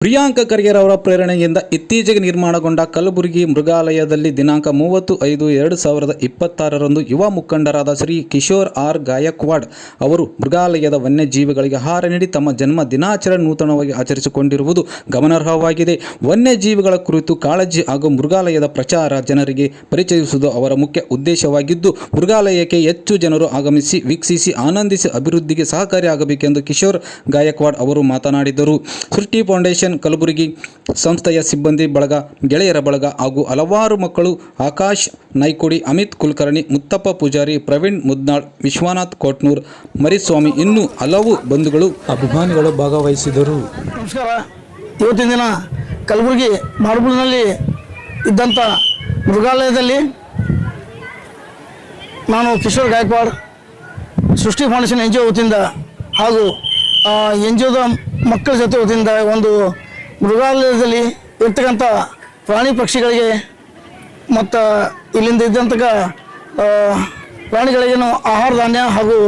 ಪ್ರಿಯಾಂಕ ಖರ್ಗೆ ಅವರ ಪ್ರೇರಣೆಯಿಂದ ಇತ್ತೀಚೆಗೆ ನಿರ್ಮಾಣಗೊಂಡ ಕಲಬುರಗಿ ಮೃಗಾಲಯದಲ್ಲಿ ದಿನಾಂಕ 30/5/2026ರಂದು ಯುವ ಮುಖಂಡರಾದ ಶ್ರೀ ಕಿಶೋರ್ ಆರ್ ಗಾಯಕ್ವಾಡ್ ಅವರು ಮೃಗಾಲಯದ ವನ್ಯಜೀವಿಗಳಿಗೆ ಆಹಾರ ನೀಡಿ ತಮ್ಮ ಜನ್ಮ ದಿನಾಚರಣೆ ನೂತನವಾಗಿ ಆಚರಿಸಿಕೊಂಡಿರುವುದು ಗಮನಾರ್ಹವಾಗಿದೆ. ವನ್ಯಜೀವಿಗಳ ಕುರಿತು ಕಾಳಜಿ ಹಾಗೂ ಮೃಗಾಲಯದ ಪ್ರಚಾರ ಜನರಿಗೆ ಪರಿಚಯಿಸುವುದು ಅವರ ಮುಖ್ಯ ಉದ್ದೇಶವಾಗಿದ್ದು, ಮೃಗಾಲಯಕ್ಕೆ ಹೆಚ್ಚು ಜನರು ಆಗಮಿಸಿ ವೀಕ್ಷಿಸಿ ಆನಂದಿಸಿ ಅಭಿವೃದ್ಧಿಗೆ ಸಹಕಾರಿಯಾಗಬೇಕೆಂದು ಕಿಶೋರ್ ಗಾಯಕ್ವಾಡ್ ಅವರು ಮಾತನಾಡಿದರು. ಸೃಷ್ಟಿ ಫೌಂಡೇಶನ್ ಕಲಬುರಗಿ ಸಂಸ್ಥೆಯ ಸಿಬ್ಬಂದಿ ಬಳಗ, ಗೆಳೆಯರ ಬಳಗ ಹಾಗೂ ಹಲವಾರು ಮಕ್ಕಳು ಆಕಾಶ್ ನೈಕೋಡಿ, ಅಮಿತ್ ಕುಲಕರ್ಣಿ, ಮುತ್ತಪ್ಪ ಪೂಜಾರಿ, ಪ್ರವೀಣ್ ಮುದ್ನಾಳ್, ವಿಶ್ವನಾಥ್ ಕೋಟ್ನೂರ್, ಮರಿಸ್ವಾಮಿ ಇನ್ನೂ ಹಲವು ಬಂಧುಗಳು ಅಭಿಮಾನಿಗಳು ಭಾಗವಹಿಸಿದರು. ನಮಸ್ಕಾರ. ಇವತ್ತಿನ ದಿನ ಕಲಬುರಗಿ ಮಾರ್ಬಲ್ನಲ್ಲಿ ಇದ್ದಂಥ ಮೃಗಾಲಯದಲ್ಲಿ ನಾನು ಕಿಶೋರ್ ಗಾಯಕ್ವಾಡ್ ಸೃಷ್ಟಿ ಫೌಂಡೇಶನ್ NGO ವತಿಯಿಂದ ಹಾಗೂ NGOದ ಮಕ್ಕಳ ಜೊತೆ ವತಿಯಿಂದ ಒಂದು ಮೃಗಾಲಯದಲ್ಲಿ ಇರ್ತಕ್ಕಂಥ ಪ್ರಾಣಿ ಪಕ್ಷಿಗಳಿಗೆ ಮತ್ತು ಇಲ್ಲಿಂದ ಇದ್ದಂಥ ಪ್ರಾಣಿಗಳಿಗೇನು ಆಹಾರ ಧಾನ್ಯ ಹಾಗೂ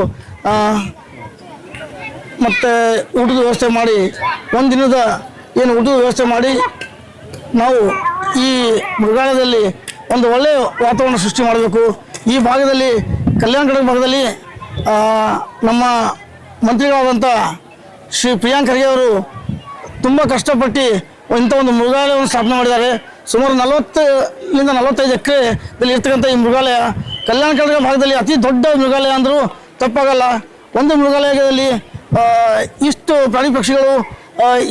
ಮತ್ತು ಊಟದ ವ್ಯವಸ್ಥೆ ಮಾಡಿ ಒಂದು ದಿನದ ಏನು ಊಟದ ವ್ಯವಸ್ಥೆ ಮಾಡಿ ನಾವು ಈ ಮೃಗಾಲಯದಲ್ಲಿ ಒಂದು ಒಳ್ಳೆಯ ವಾತಾವರಣ ಸೃಷ್ಟಿ ಮಾಡಬೇಕು. ಈ ಭಾಗದಲ್ಲಿ ಕಲ್ಯಾಣ ಕರ್ನಾಟಕ ಭಾಗದಲ್ಲಿ ನಮ್ಮ ಮಂತ್ರಿಗಳಾದಂಥ ಶ್ರೀ ಪ್ರಿಯಾಂಕ ಖರ್ಗೆ ಅವರು ತುಂಬ ಕಷ್ಟಪಟ್ಟು ಇಂಥ ಒಂದು ಮೃಗಾಲಯವನ್ನು ಸ್ಥಾಪನೆ ಮಾಡಿದ್ದಾರೆ. ಸುಮಾರು 40ರಿಂದ 45 ಎಕರೆದಲ್ಲಿ ಇರ್ತಕ್ಕಂಥ ಈ ಮೃಗಾಲಯ ಕಲ್ಯಾಣ ಕರ್ನಾಟಕ ಭಾಗದಲ್ಲಿ ಅತಿ ದೊಡ್ಡ ಮೃಗಾಲಯ ಅಂದರೂ ತಪ್ಪಾಗಲ್ಲ. ಒಂದು ಮೃಗಾಲಯದಲ್ಲಿ ಇಷ್ಟು ಪ್ರಾಣಿ ಪಕ್ಷಿಗಳು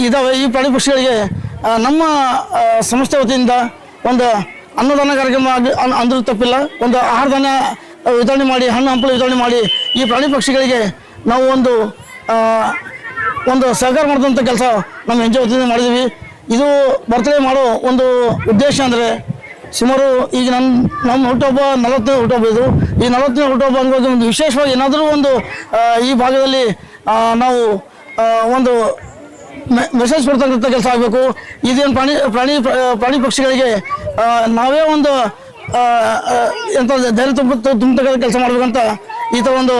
ಇದ್ದಾವೆ. ಈ ಪ್ರಾಣಿ ಪಕ್ಷಿಗಳಿಗೆ ನಮ್ಮ ಸಂಸ್ಥೆ ವತಿಯಿಂದ ಒಂದು ಅನ್ನದಾನ ಕಾರ್ಯಕ್ರಮ ಅಂದರೂ ತಪ್ಪಿಲ್ಲ. ಒಂದು ಆಹಾರ ಧಾನ್ಯ ವಿತರಣೆ ಮಾಡಿ, ಹಣ್ಣು ಹಂಪಲು ವಿತರಣೆ ಮಾಡಿ ಈ ಪ್ರಾಣಿ ಪಕ್ಷಿಗಳಿಗೆ ನಾವು ಒಂದು ಸಹಕಾರ ಮಾಡಿದಂಥ ಕೆಲಸ ನಮ್ಮ NGO ವತಿಯಿಂದ ಮಾಡಿದ್ದೀವಿ. ಇದು ಬರ್ತಡೇ ಮಾಡೋ ಒಂದು ಉದ್ದೇಶ ಅಂದರೆ ಸುಮಾರು ಈಗ ನಮ್ಮ ಹುಟ್ಟುಹಬ್ಬ 40ನೇ ಹುಟ್ಟುಹಬ್ಬ. ಇದು ಈ 40ನೇ ಹುಟ್ಟುಹಬ್ಬ ಅಂಗವಾಗಿ ಒಂದು ವಿಶೇಷವಾಗಿ ಏನಾದರೂ ಒಂದು ಈ ಭಾಗದಲ್ಲಿ ನಾವು ಒಂದು ಮೆಸೇಜ್ ಕೊಡ್ತಕ್ಕಂಥ ಕೆಲಸ ಆಗಬೇಕು. ಇದೇನು ಪ್ರಾಣಿ ಪಕ್ಷಿಗಳಿಗೆ ನಾವೇ ಒಂದು ಎಂಥ ಧೈರ್ಯ ತುಂಬತಕ್ಕಂಥ ಕೆಲಸ ಮಾಡಬೇಕಂತ ಈ ಥರ ಒಂದು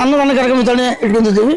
ಅನ್ನದಾನ ಕಾರ್ಯಕ್ರಮ ವಿತರಣೆ ಇಟ್ಕೊಂಡಿದ್ದೀವಿ.